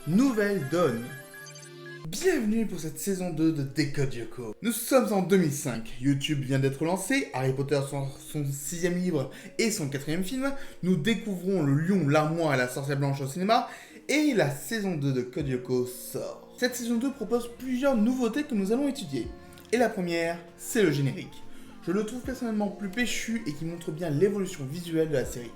Nouvelle donne. Bienvenue pour cette saison 2 de Décode Yoko. Nous sommes en 2005, YouTube vient d'être lancé, Harry Potter sort son 6ème livre et son 4ème film, nous découvrons Le Lion, l'Armoire et la Sorcière Blanche au cinéma, et la saison 2 de Code Yoko sort. Cette saison 2 propose plusieurs nouveautés que nous allons étudier. Et la première, c'est le générique. Je le trouve personnellement plus péchu et qui montre bien l'évolution visuelle de la série.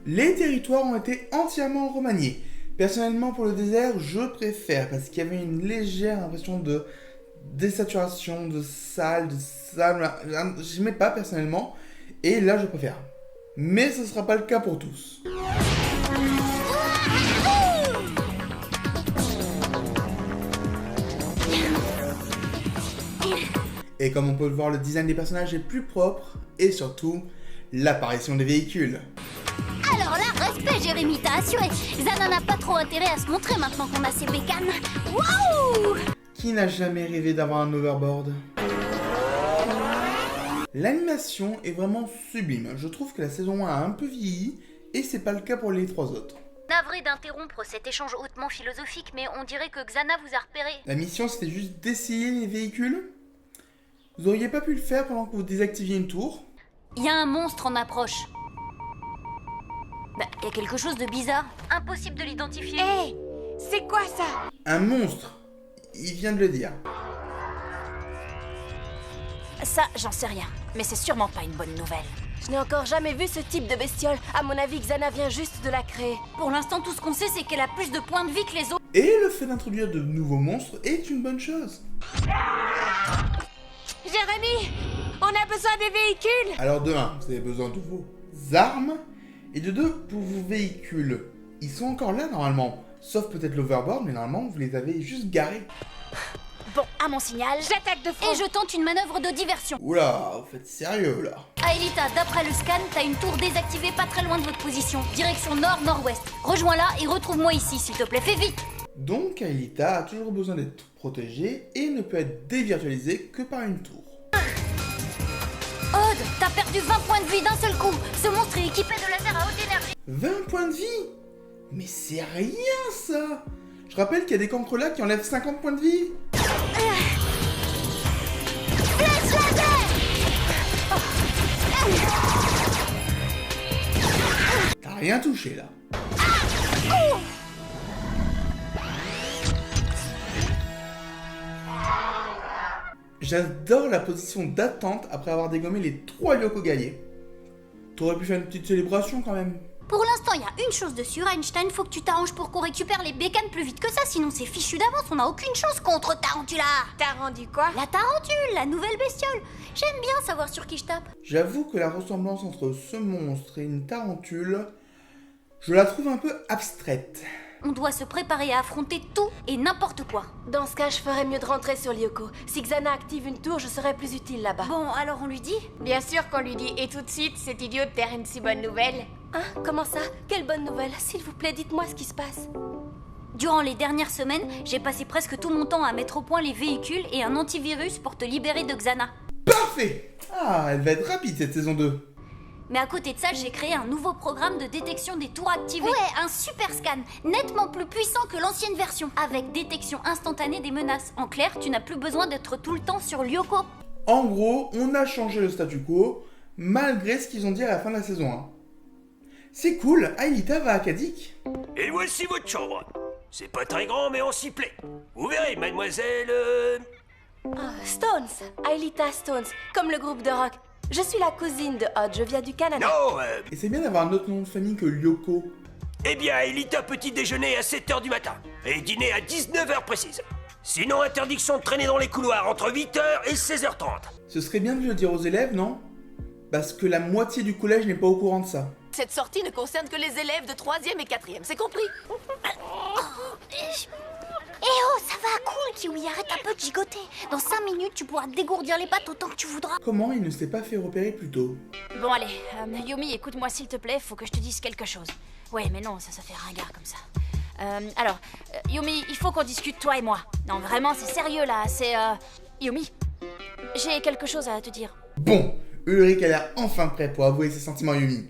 Les territoires ont été entièrement remaniés. Personnellement, pour le désert, je préfère parce qu'il y avait une légère impression de désaturation, de sable. J'aimais pas personnellement, et là je préfère. Mais ce sera pas le cas pour tous. Et comme on peut le voir, le design des personnages est plus propre, et surtout, l'apparition des véhicules. Alors là, respect Jérémy, t'as assuré. Zana n'a pas trop intérêt à se montrer maintenant qu'on a ses bécanes. Waouh! Qui n'a jamais rêvé d'avoir un overboard? L'animation est vraiment sublime. Je trouve que la saison 1 a un peu vieilli, et c'est pas le cas pour les 3 autres. Navré d'interrompre cet échange hautement philosophique, mais on dirait que Xana vous a repéré. La mission c'était juste d'essayer les véhicules. Vous auriez pas pu le faire pendant que vous désactiviez une tour? Il y a un monstre en approche. Bah, y a quelque chose de bizarre. Impossible de l'identifier. Hé, c'est quoi ça? Un monstre. Il vient de le dire. Ça, j'en sais rien. Mais c'est sûrement pas une bonne nouvelle. Je n'ai encore jamais vu ce type de bestiole. À mon avis, Xana vient juste de la créer. Pour l'instant, tout ce qu'on sait, c'est qu'elle a plus de points de vie que les autres. Et le fait d'introduire de nouveaux monstres est une bonne chose. Jérémy, on a besoin des véhicules. Alors de 1, vous avez besoin de vos armes. Et de 2, pour vos véhicules. Ils sont encore là normalement. Sauf peut-être l'overboard, mais normalement vous les avez juste garés. Bon, à mon signal, j'attaque de front. Et je tente une manœuvre de diversion. Oula, vous faites sérieux là. Aelita, d'après le scan, t'as une tour désactivée pas très loin de votre position. Direction nord-nord-ouest. Rejoins-la et retrouve-moi ici, s'il te plaît, fais vite. Donc Aelita a toujours besoin d'être protégée et ne peut être dévirtualisée que par une tour. Odd, t'as perdu 20 points de vie d'un seul coup. Ce monstre est équipé de laser à haute énergie. 20 points de vie? Mais c'est rien ça. Je rappelle qu'il y a des cancres là qui enlèvent 50 points de vie. Flèche laser. T'as rien touché là. J'adore la position d'attente après avoir dégommé les 3 Yoko gaillés. T'aurais pu faire une petite célébration quand même. Pour l'instant, il y a une chose de sûr, Einstein, faut que tu t'arranges pour qu'on récupère les bécanes plus vite que ça, sinon c'est fichu d'avance, on n'a aucune chance contre Tarantula. T'as rendu quoi? La tarentule, la nouvelle bestiole. J'aime bien savoir sur qui je tape. J'avoue que la ressemblance entre ce monstre et une tarentule, je la trouve un peu abstraite. On doit se préparer à affronter tout et n'importe quoi. Dans ce cas, je ferais mieux de rentrer sur Lyoko. Si Xana active une tour, je serais plus utile là-bas. Bon, alors on lui dit? Bien sûr qu'on lui dit, et tout de suite, cette idiote terre une si bonne nouvelle. Hein? Comment ça? Quelle bonne nouvelle. S'il vous plaît, dites-moi ce qui se passe. Durant les dernières semaines, j'ai passé presque tout mon temps à mettre au point les véhicules et un antivirus pour te libérer de Xana. Parfait! Ah, elle va être rapide cette saison 2. Mais à côté de ça, j'ai créé un nouveau programme de détection des tours activées. Ouais, un super scan, nettement plus puissant que l'ancienne version, avec détection instantanée des menaces. En clair, tu n'as plus besoin d'être tout le temps sur Lyoko. En gros, on a changé le statu quo, malgré ce qu'ils ont dit à la fin de la saison 1. C'est cool, Aelita va à Kadik. Et voici votre chambre. C'est pas très grand, mais on s'y plaît. Vous verrez, mademoiselle... Stones, Aelita Stones, comme le groupe de rock. Je suis la cousine de Odd, je viens du Canada. Non, Et c'est bien d'avoir un autre nom de famille que Lyoko. Eh bien, Elita, petit déjeuner à 7h du matin. Et dîner à 19h précise. Sinon, interdiction de traîner dans les couloirs entre 8h et 16h30. Ce serait bien de le dire aux élèves, non? Parce que la moitié du collège n'est pas au courant de ça. Cette sortie ne concerne que les élèves de 3e et 4e, c'est compris? Eh oh, ça va, cool, Kiwi, arrête un peu de gigoter. Dans 5 minutes, tu pourras dégourdir les pattes autant que tu voudras. Comment il ne s'est pas fait repérer plus tôt? Bon allez, Yumi, écoute-moi s'il te plaît, faut que je te dise quelque chose. Ouais, mais non, ça fait ringard comme ça. Yumi, il faut qu'on discute, toi et moi. Non, vraiment, c'est sérieux là, c'est... Yumi, j'ai quelque chose à te dire. Bon, Ulrich a l'air enfin prêt pour avouer ses sentiments à Yumi.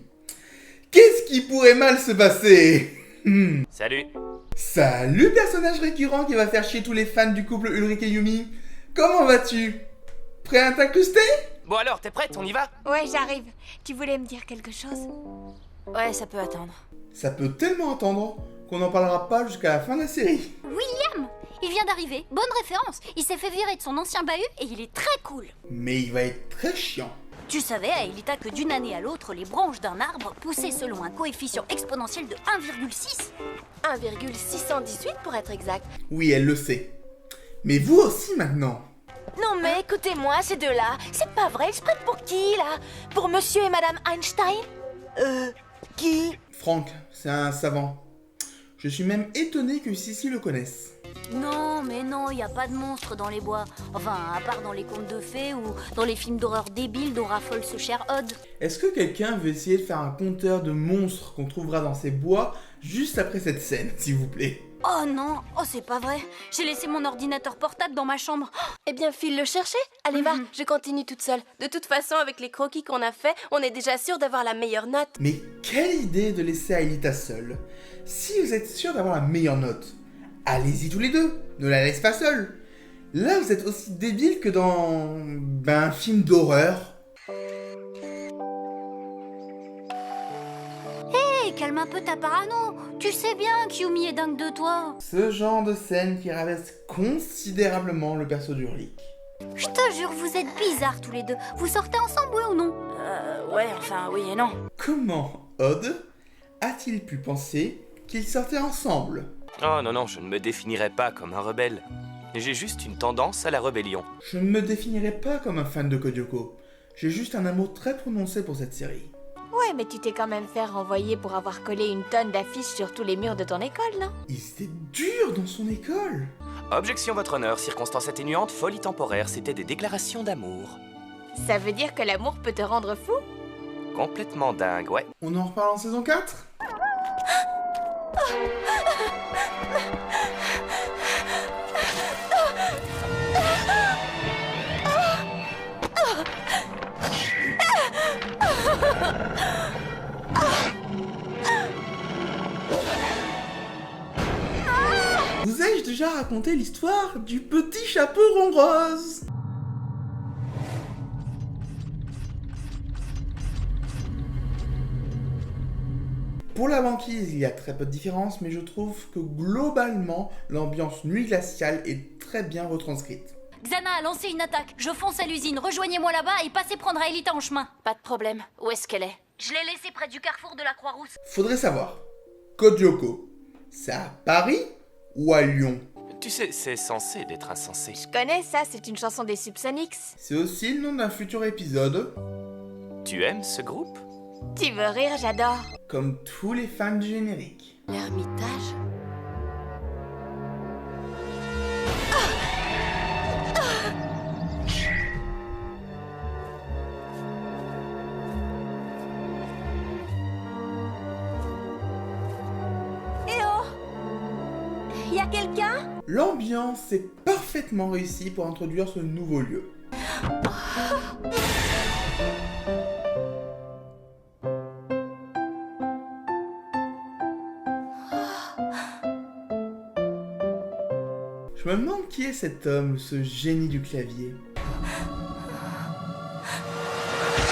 qui pourrait mal se passer? Salut. Salut personnage récurrent qui va faire chier tous les fans du couple Ulrich et Yumi. Comment vas-tu? Prêt à t'incruster? Bon alors, t'es prête? On y va? Ouais, j'arrive. Tu voulais me dire quelque chose? Ouais, ça peut attendre. Ça peut tellement attendre qu'on n'en parlera pas jusqu'à la fin de la série. William, il vient d'arriver. Bonne référence. Il s'est fait virer de son ancien bahut et il est très cool. Mais il va être très chiant. Tu savais, Aelita, que d'une année à l'autre, les branches d'un arbre poussaient selon un coefficient exponentiel de 1,6? 1,618 pour être exact. Oui, elle le sait. Mais vous aussi maintenant. Non mais écoutez-moi, ces deux-là, c'est pas vrai, exprès pour qui, là? Pour monsieur et madame Einstein? Qui? Franck, c'est un savant. Je suis même étonné que Sissi le connaisse. Non, mais non, y a pas de monstres dans les bois. Enfin, à part dans les contes de fées ou dans les films d'horreur débiles dont raffole ce cher Odd. Est-ce que quelqu'un veut essayer de faire un compteur de monstres qu'on trouvera dans ces bois juste après cette scène, s'il vous plaît? Oh non, oh c'est pas vrai. J'ai laissé mon ordinateur portable dans ma chambre. Eh bien, file le chercher. Allez, va, je continue toute seule. De toute façon, avec les croquis qu'on a fait, on est déjà sûr d'avoir la meilleure note. Mais quelle idée de laisser Aelita seule. Si vous êtes sûr d'avoir la meilleure note, allez-y tous les deux, ne la laisse pas seule. Là, vous êtes aussi débile que dans un film d'horreur. Hé, calme un peu ta parano. Tu sais bien qu'Yumi est dingue de toi. Ce genre de scène qui rabaisse considérablement le perso d'Ulrich. Je te jure, vous êtes bizarres tous les deux. Vous sortez ensemble, oui ou non? Ouais, enfin, oui et non. Comment Odd a-t-il pu penser qu'ils sortaient ensemble? Oh non, non, je ne me définirais pas comme un rebelle. J'ai juste une tendance à la rébellion. Je ne me définirais pas comme un fan de Code Lyoko. J'ai juste un amour très prononcé pour cette série. Ouais, mais tu t'es quand même fait renvoyer pour avoir collé une tonne d'affiches sur tous les murs de ton école, non? Il était dur dans son école. Objection, votre honneur, circonstance atténuante, folie temporaire, c'était des déclarations d'amour. Ça veut dire que l'amour peut te rendre fou? Complètement dingue, ouais. On en reparle en saison 4? Vous ai-je déjà raconté l'histoire du petit chapeau rose? Pour la banquise, il y a très peu de différence, mais je trouve que globalement, l'ambiance nuit glaciale est très bien retranscrite. Xana a lancé une attaque. Je fonce à l'usine. Rejoignez-moi là-bas et passez prendre Aelita en chemin. Pas de problème. Où est-ce qu'elle est? Je l'ai laissée près du carrefour de la Croix-Rousse. Faudrait savoir, Code Lyoko, c'est à Paris ou à Lyon? Tu sais, c'est censé d'être insensé. Je connais ça, c'est une chanson des Subsonics. C'est aussi le nom d'un futur épisode. Tu aimes ce groupe? Tu veux rire, j'adore. Comme tous les fans du générique. L'ermitage? Eh oh! Y'a quelqu'un? L'ambiance est parfaitement réussie pour introduire ce nouveau lieu. Je me demande qui est cet homme, ce génie du clavier.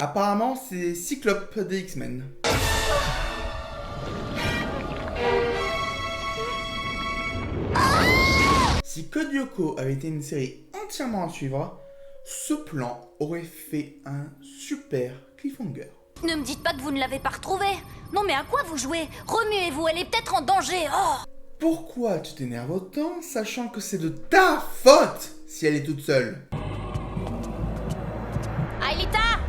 Apparemment, c'est Cyclope des X-Men. Si Code Lyoko avait été une série entièrement à suivre, ce plan aurait fait un super cliffhanger. Ne me dites pas que vous ne l'avez pas retrouvée. Non mais à quoi vous jouez? Remuez-vous, elle est peut-être en danger. Oh! Pourquoi tu t'énerves autant, sachant que c'est de ta faute si elle est toute seule? Aelita!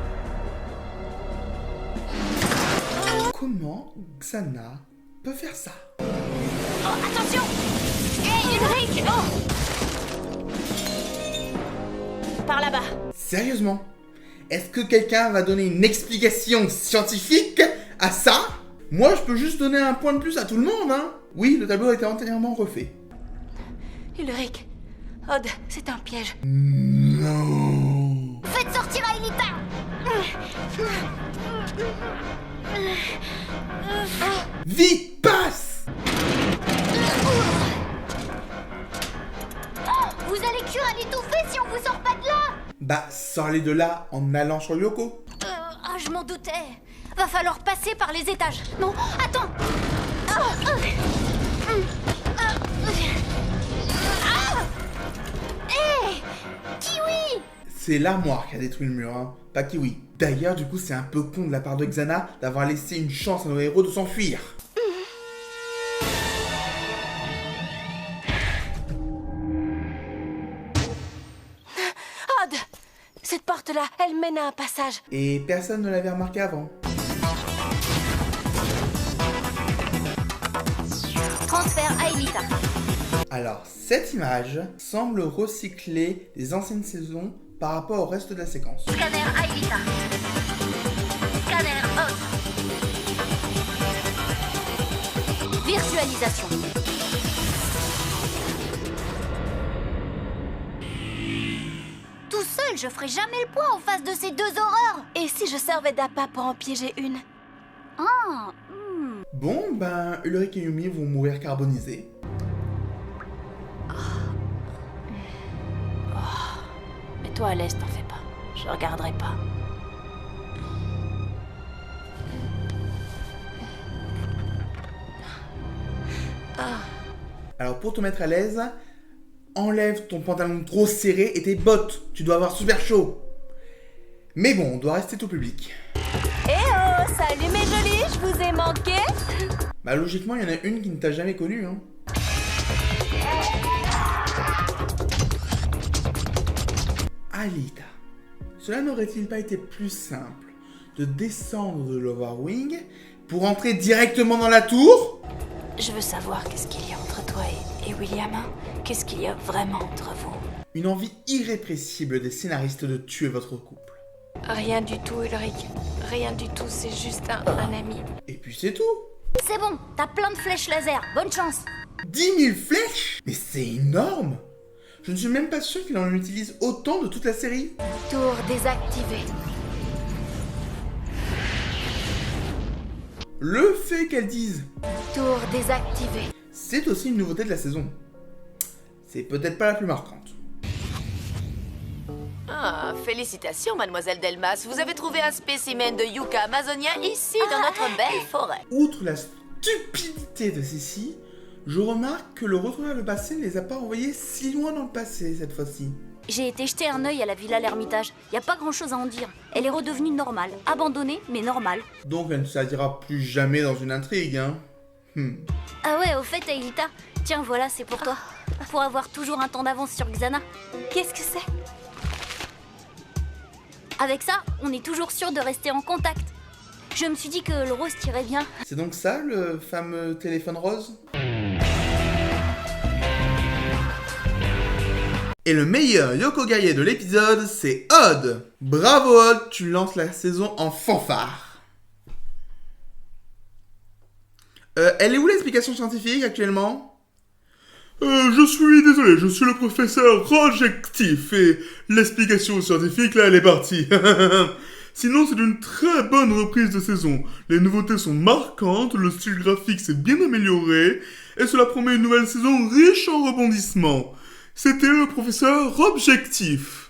Comment Xana peut faire ça? Oh, attention! Hé, Ulrich! Oh! Par là-bas. Sérieusement? Est-ce que quelqu'un va donner une explication scientifique à ça? Moi, je peux juste donner un point de plus à tout le monde, hein? Oui, le tableau a été entièrement refait. Ulrich. Odd, c'est un piège. Non. Faites sortir Aelita! Vite, passe! Vous allez cuire à l'étouffer si on vous sort pas de là. Bah, sors-les de là en allant sur Yoko. Je m'en doutais. Va falloir passer par les étages. Non, attends. Hé, Kiwi! C'est l'armoire qui a détruit le mur, hein, pas Kiwi. D'ailleurs, du coup, c'est un peu con de la part de Xana d'avoir laissé une chance à nos héros de s'enfuir. Odd! Cette porte-là, elle mène à un passage. Et personne ne l'avait remarqué avant. Transfert à Elita. Alors, cette image semble recycler les anciennes saisons par rapport au reste de la séquence. Scanner à Elita. Scanner on. Virtualisation. Tout seul, je ferai jamais le poids en face de ces deux horreurs. Et si je servais d'appât pour en piéger une? Ah, Bon, ben, Ulrich et Yumi vont mourir carbonisés. Mets-toi à l'aise, t'en fais pas. Je regarderai pas. Alors, pour te mettre à l'aise, enlève ton pantalon trop serré et tes bottes. Tu dois avoir super chaud. Mais bon, on doit rester tout public. Eh oh, salut mes jolis, je vous ai manqué. Bah, logiquement, il y en a une qui ne t'a jamais connu, hein. Alita, cela n'aurait-il pas été plus simple de descendre de l'Overwing pour entrer directement dans la tour? Je veux savoir qu'est-ce qu'il y a entre toi et William. Qu'est-ce qu'il y a vraiment entre vous? Une envie irrépressible des scénaristes de tuer votre couple. Rien du tout, Ulrich. Rien du tout, c'est juste un ami. Et puis c'est tout. c'est bon, t'as plein de flèches laser. Bonne chance. 10 000 flèches? Mais c'est énorme! Je ne suis même pas sûr qu'il en utilise autant de toute la série. Tour désactivée. Le fait qu'elle dise Tour désactivée. c'est aussi une nouveauté de la saison. C'est peut-être pas la plus marquante. Ah, félicitations, mademoiselle Delmas. Vous avez trouvé un spécimen de yucca amazonien ici, dans notre belle forêt. Outre la stupidité de Cécile, je remarque que le retour vers le passé ne les a pas envoyés si loin dans le passé cette fois-ci. J'ai été jeter un œil à la villa l'Ermitage. Y a pas grand chose à en dire. Elle est redevenue normale. Abandonnée, mais normale. Donc elle ne s'adira plus jamais dans une intrigue, hein. Ah ouais, au fait, Aelita, tiens, voilà, c'est pour toi. Pour avoir toujours un temps d'avance sur Xana. Qu'est-ce que c'est? Avec ça, on est toujours sûr de rester en contact. Je me suis dit que le rose tirait bien. C'est donc ça, le fameux téléphone rose? Et le meilleur Yoko Gaie de l'épisode, c'est Odd. Bravo Odd, tu lances la saison en fanfare. Elle est où l'explication scientifique actuellement? Je suis désolé, je suis le professeur Rojectif et l'explication scientifique là elle est partie. Sinon c'est une très bonne reprise de saison. Les nouveautés sont marquantes, le style graphique s'est bien amélioré et cela promet une nouvelle saison riche en rebondissements. C'était le professeur Objectif.